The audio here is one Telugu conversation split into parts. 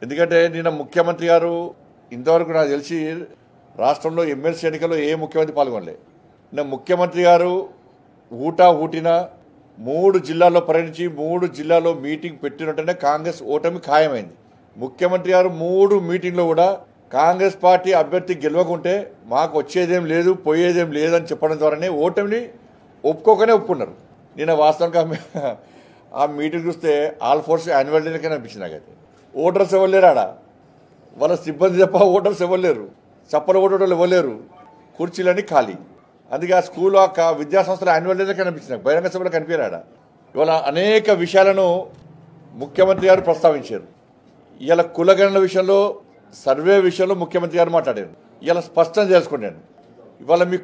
ఎందుకంటే నిన్న ముఖ్యమంత్రి గారు ఇంతవరకు నాకు తెలిసి రాష్ట్రంలో ఎమ్మెల్సీ ఎన్నికల్లో ఏ ముఖ్యమంత్రి పాల్గొనలే. నిన్న ముఖ్యమంత్రి గారు ఊటిన 3 జిల్లాల్లో పర్యటించి 3 జిల్లాల్లో మీటింగ్ పెట్టినట్టునే కాంగ్రెస్ ఓటమి ఖాయమైంది. ముఖ్యమంత్రి గారు 3 మీటింగ్లో కూడా కాంగ్రెస్ పార్టీ అభ్యర్థి గెలవకుంటే మాకు వచ్చేదేం లేదు పోయేదేం లేదని చెప్పడం ద్వారానే ఓటమిని ఒప్పుకున్నారు. నిన్న వాస్తవంగా ఆ మీటింగ్ చూస్తే ఆల్ ఫోర్స్ యాన్యువల్ డేకే అనిపించింది. నాకైతే ఓటర్స్ ఇవ్వలేరు, ఆడ వాళ్ళ సిబ్బంది తప్ప ఓటర్స్ ఇవ్వలేరు, చప్పలు ఓటర్లు ఇవ్వలేరు, కుర్చీలన్నీ ఖాళీ. అందుకే ఆ స్కూల్ విద్యాసంస్థల యాన్యువల్ డేకే కనిపించింది, బహిరంగ సభలో కనిపించాడు. ఇవాళ అనేక విషయాలను ముఖ్యమంత్రి గారు ప్రస్తావించారు. ఇవాళ కులగణన విషయంలో సర్వే విషయంలో ముఖ్యమంత్రి గారు మాట్లాడారు. ఇలా స్పష్టం చేసుకున్నాను. ఇవాళ మీ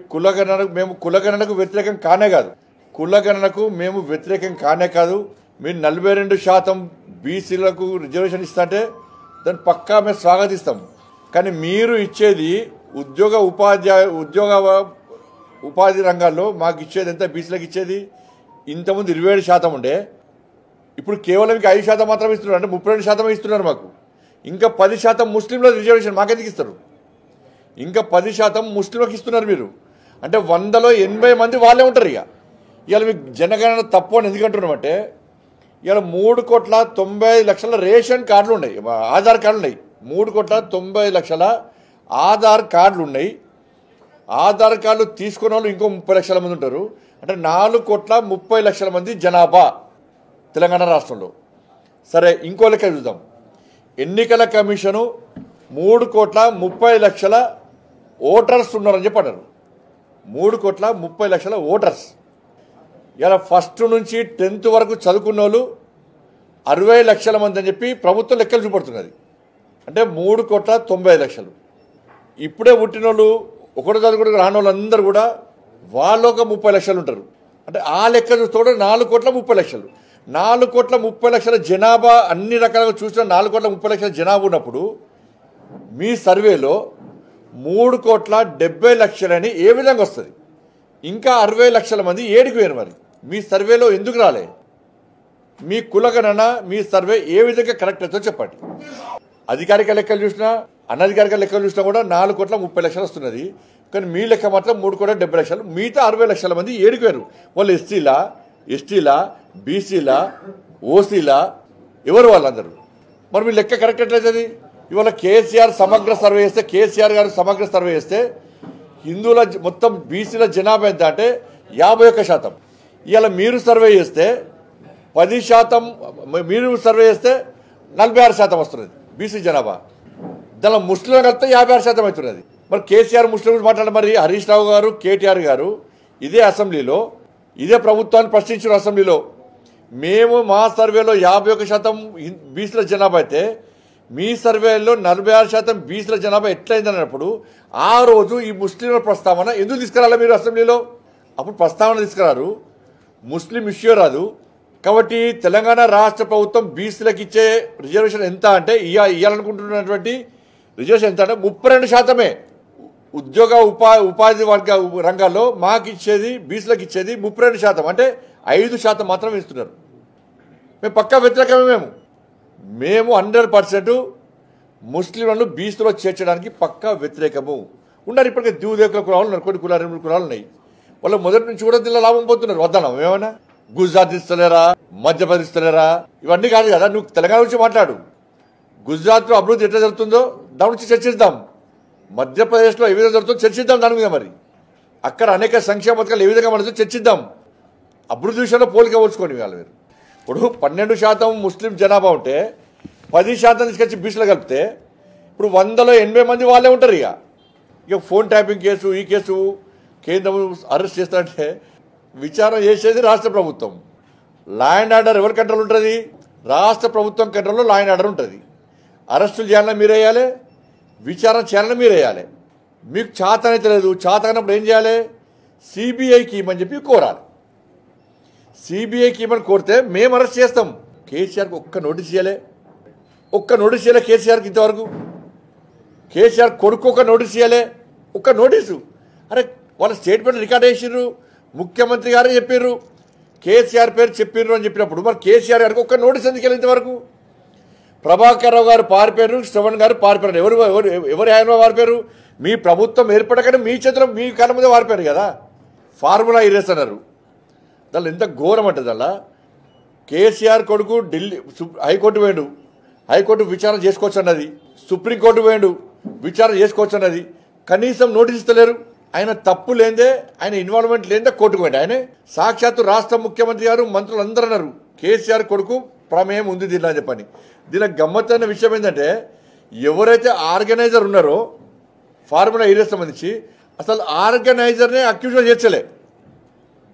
మేము కులగణనకు వ్యతిరేకం కానే కాదు, కులగణనకు మేము వ్యతిరేకం కానే కాదు. మీరు 42% బీసీలకు రిజర్వేషన్ ఇస్తుంటే దాన్ని పక్కా మేము స్వాగతిస్తాం. కానీ మీరు ఇచ్చేది ఉపాధి రంగాల్లో మాకు ఇచ్చేది ఎంత? బీసీలకు ఇచ్చేది ఇంతకుముందు 27% ఉండే, ఇప్పుడు కేవలం 5% మాత్రమే ఇస్తున్నారు. అంటే 32% ఇస్తున్నారు మాకు. ఇంకా 10% ముస్లింల రిజర్వేషన్ మాకెందుకు ఇస్తారు? ఇంకా 10% ముస్లింలకు ఇస్తున్నారు మీరు. అంటే 100లో 80 మంది వాళ్ళే ఉంటారు. ఇవాళ మీకు జనగణన తప్పు అని ఎందుకు అంటున్నామంటే, ఇవాళ 3,90,00,000 రేషన్ కార్డులు ఉన్నాయి, ఆధార్ కార్డులు ఉన్నాయి. 3,90,00,000 ఆధార్ కార్డులు ఉన్నాయి. ఆధార్ కార్డులు తీసుకున్న వాళ్ళు ఇంకో 30 లక్షల మంది ఉంటారు. అంటే 4,30,00,000 మంది జనాభా తెలంగాణ రాష్ట్రంలో. సరే, ఇంకో లెక్క చూద్దాం. ఎన్నికల కమిషను 3,30,00,000 ఓటర్స్ ఉన్నారని చెప్పారు. 3,30,00,000 ఓటర్స్. ఇలా ఫస్ట్ నుంచి 10th వరకు చదువుకున్న వాళ్ళు 60 లక్షల మంది అని చెప్పి ప్రభుత్వం లెక్కలు చూపడుతున్నది. అంటే 3,90,00,000. ఇప్పుడే పుట్టిన వాళ్ళు, ఒకటి చదువుకుని రాని వాళ్ళందరూ కూడా వాళ్ళు ఒక 30 లక్షలు ఉంటారు. అంటే ఆ లెక్క చూస్తే 4,30,00,000. 4,30,00,000 జనాభా అన్ని రకాలుగా చూసిన 4,30,00,000 జనాభా ఉన్నప్పుడు మీ సర్వేలో 3,70,00,000 అని ఏ విధంగా వస్తుంది? ఇంకా 60 లక్షల మంది ఏడికి పోయారు. మరి మీ సర్వేలో ఎందుకు రాలే? మీ కులగణన, మీ సర్వే ఏ విధంగా కరెక్ట్ అవుతుందో చెప్పండి. అధికారిక లెక్కలు చూసినా అనధికారిక లెక్కలు చూసినా కూడా 4,30,00,000 వస్తున్నది. కానీ మీ లెక్క మాత్రం 3,70,00,000. మిగతా 60 లక్షల మంది ఏడికి పోయారు. వాళ్ళు ఎస్టీలా, బీసీలా, ఓసీలా, ఎవరు వాళ్ళందరూ? మరి మీ లెక్క కరెక్ట్ ఎట్లయితుంది? ఇవాళ కేసీఆర్ గారు సమగ్ర సర్వే చేస్తే హిందువుల మొత్తం బీసీల జనాభా ఎంత అంటే 51%. ఇవాళ మీరు సర్వే చేస్తే 10%, మీరు సర్వే చేస్తే 46% వస్తున్నది బీసీ జనాభా. దానిలో ముస్లింలు కలిపితే 56% అవుతున్నది. మరి కేసీఆర్ ముస్లిం గురించి మాట్లాడారు. మరి హరీష్ రావు గారు, కేటీఆర్ గారు ఇదే అసెంబ్లీలో, ఇదే ప్రభుత్వాన్ని ప్రశ్నించిన అసెంబ్లీలో, మేము మా సర్వేలో 51% బీసీల జనాభా అయితే మీ సర్వేలో 46% బీసీల జనాభా ఎట్లయింది అన్నప్పుడు ఆ రోజు ఈ ముస్లింల ప్రస్తావన ఎందుకు తీసుకురాలి మీరు అసెంబ్లీలో? అప్పుడు ప్రస్తావన తీసుకురారు, ముస్లిం ఇష్యూ రాదు. కాబట్టి తెలంగాణ రాష్ట్ర ప్రభుత్వం బీసీలకు ఇచ్చే రిజర్వేషన్ ఎంత అంటే, ఇవ్వాలనుకుంటున్నటువంటి రిజర్వేషన్ ఎంత అంటే 32%. ఉపాధి వర్గ రంగాల్లో మాకు ఇచ్చేది, బీసీలకు ఇచ్చేది 32%. అంటే 5% మాత్రమే ఇస్తున్నారు. మేము పక్కా వ్యతిరేకమే. మేము 100% ముస్లింలను బీసీలో చేర్చడానికి పక్కా వ్యతిరేకము. ఉన్నారు ఇప్పటికే దిగుదేకుల కులాలు ఉన్నారు, కొన్ని కులాలు 2 కులాలు ఉన్నాయి. వాళ్ళు మొదటి నుంచి కూడా దీనిలో లాభం పోతున్నారు. వద్దన్నాం ఏమన్నా? గుజరాత్ ఇస్తలేరా, మధ్యప్రదేశ్ ఇస్తలేరా? ఇవన్నీ కాదు కదా. నువ్వు తెలంగాణ గురించి మాట్లాడు. గుజరాత్లో అభివృద్ధి ఎట్లా జరుగుతుందో దాని గురించి చర్చిద్దాం. మధ్యప్రదేశ్లో ఏ విధంగా జరుగుతుందో చర్చిద్దాం దాని మీద. మరి అక్కడ అనేక సంక్షేమ పథకాలు ఏ విధంగా మనతో చర్చిద్దాం. అభివృద్ధి విషయంలో పోలిక పోల్చుకోండి. వాళ్ళు మీరు ఇప్పుడు 12% ముస్లిం జనాభా ఉంటే 10% తీసుకొచ్చి బీసీలో కలిపితే ఇప్పుడు 100లో 80 మంది వాళ్ళే ఉంటారు. ఇక ఫోన్ ట్యాపింగ్ కేసు, ఈ కేసు కేంద్రం అరెస్ట్ చేస్తారంటే విచారణ చేసేది రాష్ట్ర ప్రభుత్వం. లా అండ్ ఆర్డర్ ఎవరి కంట్రోల్ ఉంటుంది? రాష్ట్ర ప్రభుత్వం కంట్రోల్లో లా అండ్ ఆర్డర్ ఉంటుంది. అరెస్టులు చేయాలన్నా మీరే వేయాలి, విచారణ చేయాలన్నా మీరే వేయాలి. మీకు చేతనైతే లేదు, చేతనప్పుడు ఏం చేయాలి? సిబిఐకి ఇవ్వమని చెప్పి కోరాలి. సిబిఐకి ఇవ్వమని కోరితే మేము అరెస్ట్ చేస్తాం. కేసీఆర్కి ఒక్క నోటీస్ ఇవ్వలే, కేసీఆర్కి ఇంతవరకు. కేసీఆర్ కొడుకు ఒక నోటీస్ ఇవ్వలే, ఒక్క నోటీసు. అరే వాళ్ళ స్టేట్మెంట్ రికార్డ్ చేసిర్రు, ముఖ్యమంత్రి గారే చెప్పారు, కేసీఆర్ పేరు చెప్పిర్రు అని చెప్పినప్పుడు మరి కేసీఆర్ గారికి ఒక్క నోటీస్ ఎందుకు వెళ్ళి ఇంతవరకు? ప్రభాకర్ రావు గారు పారిపోయారు, శ్రవణ్ గారు పారిపోయారు. ఎవరు ఆయన పారిపోయారు? మీ ప్రభుత్వం ఏర్పడగానే మీ చేతిలో మీ కాళ్ళ మీద పారిపోయారు కదా. ఫార్ములా ఇరేస్ అన్నారు. దానిలో ఎంత ఘోరం అంటుంది. అలా కేసీఆర్ కొడుకు ఢిల్లీ హైకోర్టు పోయాడు, హైకోర్టు విచారణ చేసుకోవచ్చు అన్నది. సుప్రీంకోర్టు పోయాడు, విచారణ చేసుకోవచ్చు అన్నది. కనీసం నోటీస్ ఇస్తలేరు. ఆయన తప్పు లేదే, ఆయన ఇన్వాల్వ్మెంట్ లేదే కోర్టుకు పోయాడు. ఆయనే సాక్షాత్తు రాష్ట్ర ముఖ్యమంత్రి గారు, మంత్రులు అందరూ అన్నారు కేసీఆర్ కొడుకు ప్రమేయం ఉంది దీనిలో అని చెప్పని. దీనికి గమ్మత్తైన విషయం ఏంటంటే, ఎవరైతే ఆర్గనైజర్ ఉన్నారో ఫార్ములా ఏరియాస్ సంబంధించి అసలు ఆర్గనైజర్నే అక్యూజ్గా చేర్చలే.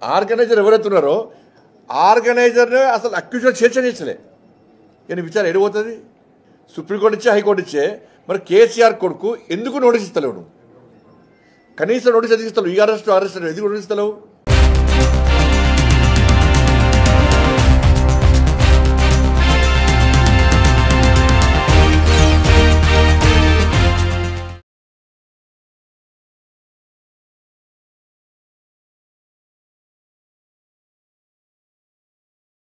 ఆర్గనైజర్ ఎవరైతే ఉన్నారో ఆర్గనైజర్నే అసలు అక్యూజ్గా చేర్చలే. కానీ విచారణ ఎడిపోతుంది? సుప్రీంకోర్టు ఇచ్చే, హైకోర్టు ఇచ్చే. మరి కేసీఆర్ కొడుకు ఎందుకు నోటీస్ ఇస్తలేవు? నువ్వు కనీసం నోటీస్ ఎందుకు ఇస్తలేవు? ఈ అరెస్ట్ ఎందుకు నోటీస్ ఇస్తలేవు?